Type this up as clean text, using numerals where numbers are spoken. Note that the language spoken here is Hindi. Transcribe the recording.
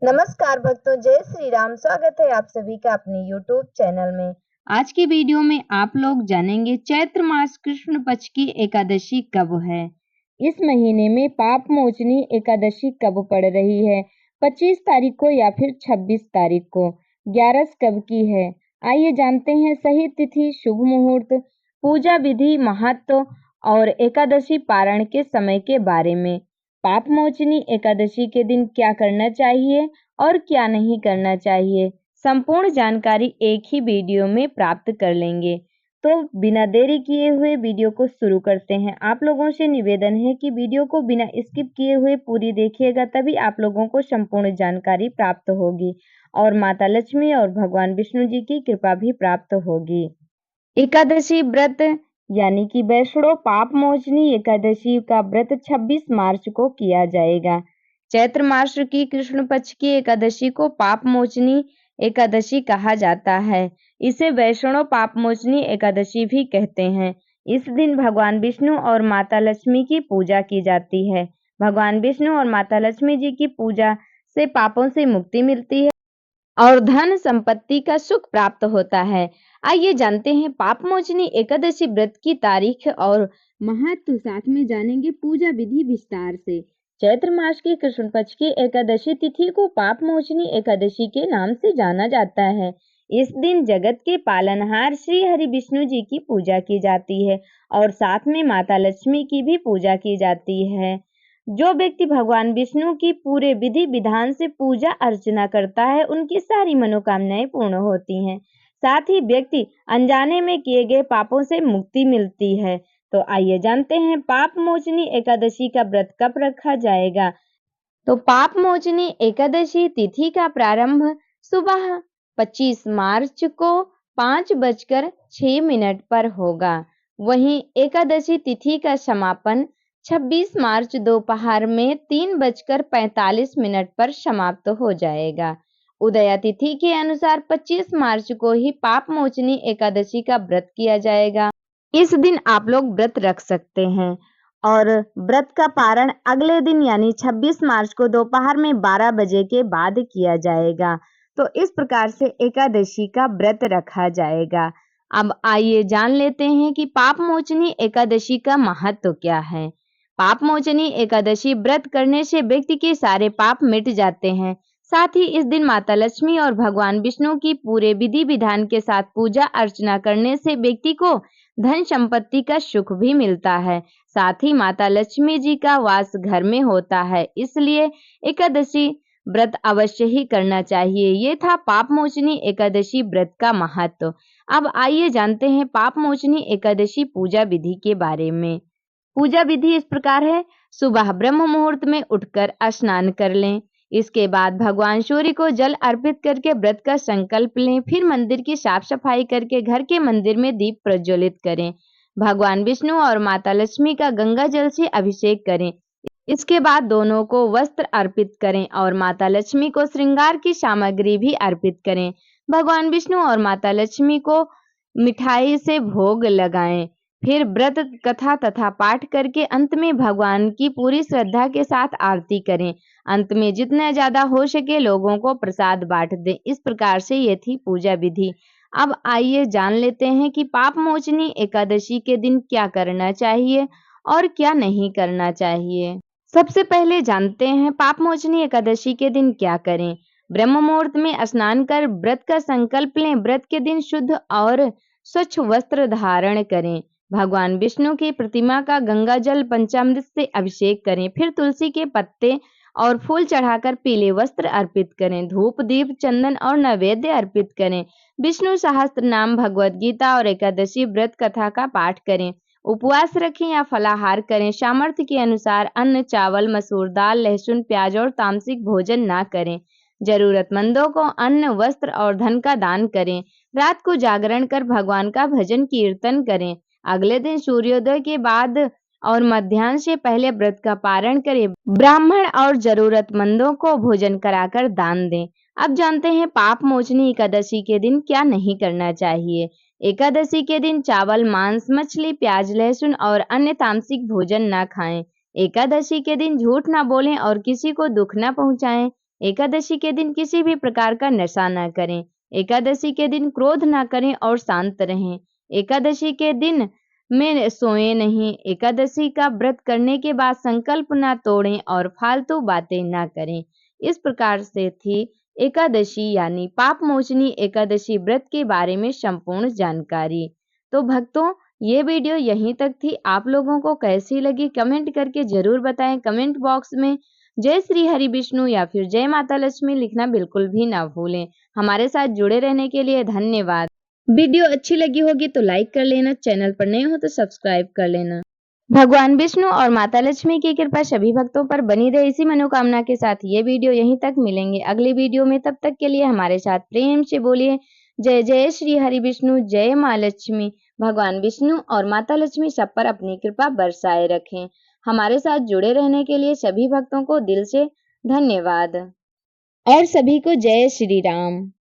नमस्कार भक्तों, जय श्री राम। स्वागत है आप सभी का अपने YouTube चैनल में। आज की वीडियो में आप लोग जानेंगे चैत्र मास कृष्ण पक्ष की एकादशी कब है। इस महीने में पाप मोचनी एकादशी कब पड़ रही है, 25 तारीख को या फिर 26 तारीख को। 11 कब की है, आइए जानते हैं सही तिथि, शुभ मुहूर्त, पूजा विधि, महत्व और एकादशी पारण के समय के बारे में। पाप मोचनी एकादशी के दिन क्या करना चाहिए और क्या नहीं करना चाहिए, संपूर्ण जानकारी एक ही वीडियो में प्राप्त कर लेंगे। तो बिना देरी किए हुए वीडियो को शुरू करते हैं। आप लोगों से निवेदन है कि वीडियो को बिना स्किप किए हुए पूरी देखिएगा, तभी आप लोगों को संपूर्ण जानकारी प्राप्त होगी और माता लक्ष्मी और भगवान विष्णु जी की कृपा भी प्राप्त होगी। एकादशी व्रत यानी कि वैष्णव पाप मोचनी एकादशी का व्रत 26 मार्च को किया जाएगा। चैत्र मास की कृष्ण पक्ष की एकादशी को पाप मोचनी एकादशी कहा जाता है। इसे वैष्णव पाप मोचनी एकादशी भी कहते हैं। इस दिन भगवान विष्णु और माता लक्ष्मी की पूजा की जाती है। भगवान विष्णु और माता लक्ष्मी जी की पूजा से पापों से मुक्ति मिलती है और धन संपत्ति का सुख प्राप्त होता है। आइए जानते हैं पाप मोचनी एकादशी व्रत की तारीख और महत्व, साथ में जानेंगे पूजा विधि विस्तार से। चैत्र मास की कृष्ण पक्ष की एकादशी तिथि को पाप मोचनी एकादशी के नाम से जाना जाता है। इस दिन जगत के पालनहार श्री हरि विष्णु जी की पूजा की जाती है और साथ में माता लक्ष्मी की भी पूजा की जाती है। जो व्यक्ति भगवान विष्णु की पूरे विधि विधान से पूजा अर्चना करता है, उनकी सारी मनोकामनाएं पूर्ण होती हैं। साथ ही व्यक्ति अनजाने में किए गए पापों से मुक्ति मिलती है। तो आइए जानते हैं पाप मोचनी एकादशी का व्रत कब रखा जाएगा। तो पाप मोचनी एकादशी तिथि का प्रारंभ सुबह 25 मार्च को 5:06 पर होगा। वहीं एकादशी तिथि का समापन 26 मार्च दोपहर में 3:45 पर समाप्त हो जाएगा। उदया तिथि के अनुसार 25 मार्च को ही पाप मोचनी एकादशी का व्रत किया जाएगा। इस दिन आप लोग व्रत रख सकते हैं और व्रत का पारण अगले दिन यानी 26 मार्च को दोपहर में 12 बजे के बाद किया जाएगा। तो इस प्रकार से एकादशी का व्रत रखा जाएगा। अब आइए जान लेते हैं कि पाप मोचनी एकादशी का महत्व क्या है। पाप मोचनी एकादशी व्रत करने से व्यक्ति के सारे पाप मिट जाते हैं। साथ ही इस दिन माता लक्ष्मी और भगवान विष्णु की पूरे विधि विधान के साथ पूजा अर्चना करने से व्यक्ति को धन संपत्ति का सुख भी मिलता है। साथ ही माता लक्ष्मी जी का वास घर में होता है, इसलिए एकादशी व्रत अवश्य ही करना चाहिए। ये था पाप मोचनी एकादशी व्रत का महत्व। अब आइए जानते हैं पाप मोचनी एकादशी पूजा विधि के बारे में। पूजा विधि इस प्रकार है। सुबह ब्रह्म मुहूर्त में उठकर स्नान कर लें। इसके बाद भगवान सूर्य को जल अर्पित करके व्रत का संकल्प लें। फिर मंदिर की साफ सफाई करके घर के मंदिर में दीप प्रज्वलित करें। भगवान विष्णु और माता लक्ष्मी का गंगा जल से अभिषेक करें। इसके बाद दोनों को वस्त्र अर्पित करें और माता लक्ष्मी को श्रृंगार की सामग्री भी अर्पित करें। भगवान विष्णु और माता लक्ष्मी को मिठाई से भोग लगाएं। फिर व्रत कथा तथा पाठ करके अंत में भगवान की पूरी श्रद्धा के साथ आरती करें। अंत में जितना ज्यादा हो सके लोगों को प्रसाद बांट दें। इस प्रकार से ये थी पूजा विधि। अब आइए जान लेते हैं कि पाप मोचनी एकादशी के दिन क्या करना चाहिए और क्या नहीं करना चाहिए। सबसे पहले जानते हैं पाप मोचनी एकादशी के दिन क्या करें। ब्रह्म मुहूर्त में स्नान कर व्रत का संकल्प लें। व्रत के दिन शुद्ध और स्वच्छ वस्त्र धारण करें। भगवान विष्णु की प्रतिमा का गंगा जल पंचामृत से अभिषेक करें। फिर तुलसी के पत्ते और फूल चढ़ाकर पीले वस्त्र अर्पित करें। धूप दीप चंदन और नैवेद्य अर्पित करें। विष्णु सहस्त्र नाम, भगवत गीता और एकादशी व्रत कथा का पाठ करें। उपवास रखें या फलाहार करें। सामर्थ्य के अनुसार अन्न, चावल, मसूर दाल, लहसुन, प्याज और तामसिक भोजन ना करें। जरूरतमंदों को अन्न, वस्त्र और धन का दान करें। रात को जागरण कर भगवान का भजन कीर्तन करें। अगले दिन सूर्योदय के बाद और मध्याह्न से पहले व्रत का पारण करें। ब्राह्मण और जरूरतमंदों को भोजन कराकर दान दें। अब जानते हैं पाप मोचनी एकादशी के दिन क्या नहीं करना चाहिए। एकादशी के दिन चावल, मांस, मछली, प्याज, लहसुन और अन्य तामसिक भोजन न खाएं। एकादशी के दिन झूठ न बोलें और किसी को दुख न पहुंचाएं। एकादशी के दिन किसी भी प्रकार का नशा न करें। एकादशी के दिन क्रोध न करें और शांत रहें। एकादशी के दिन में सोए नहीं। एकादशी का व्रत करने के बाद संकल्प न तोड़ें और फालतू बातें न करें। इस प्रकार से थी एकादशी यानी पाप मोचनी एकादशी व्रत के बारे में संपूर्ण जानकारी। तो भक्तों, ये वीडियो यहीं तक थी। आप लोगों को कैसी लगी कमेंट करके जरूर बताएं। कमेंट बॉक्स में जय श्री हरि विष्णु या फिर जय माता लक्ष्मी लिखना बिल्कुल भी ना भूलें। हमारे साथ जुड़े रहने के लिए धन्यवाद। वीडियो अच्छी लगी होगी तो लाइक कर लेना, चैनल पर नए हो तो सब्सक्राइब कर लेना। भगवान विष्णु और माता लक्ष्मी की कृपा सभी भक्तों पर बनी रहे, इसी मनोकामना के साथ ये वीडियो यहीं तक। मिलेंगे अगली वीडियो में, तब तक के लिए हमारे साथ प्रेम से बोलिए जय जय श्री हरि विष्णु, जय माँ लक्ष्मी। भगवान विष्णु और माता लक्ष्मी सब पर अपनी कृपा बरसाए रखें। हमारे साथ जुड़े रहने के लिए सभी भक्तों को दिल से धन्यवाद और सभी को जय श्री राम।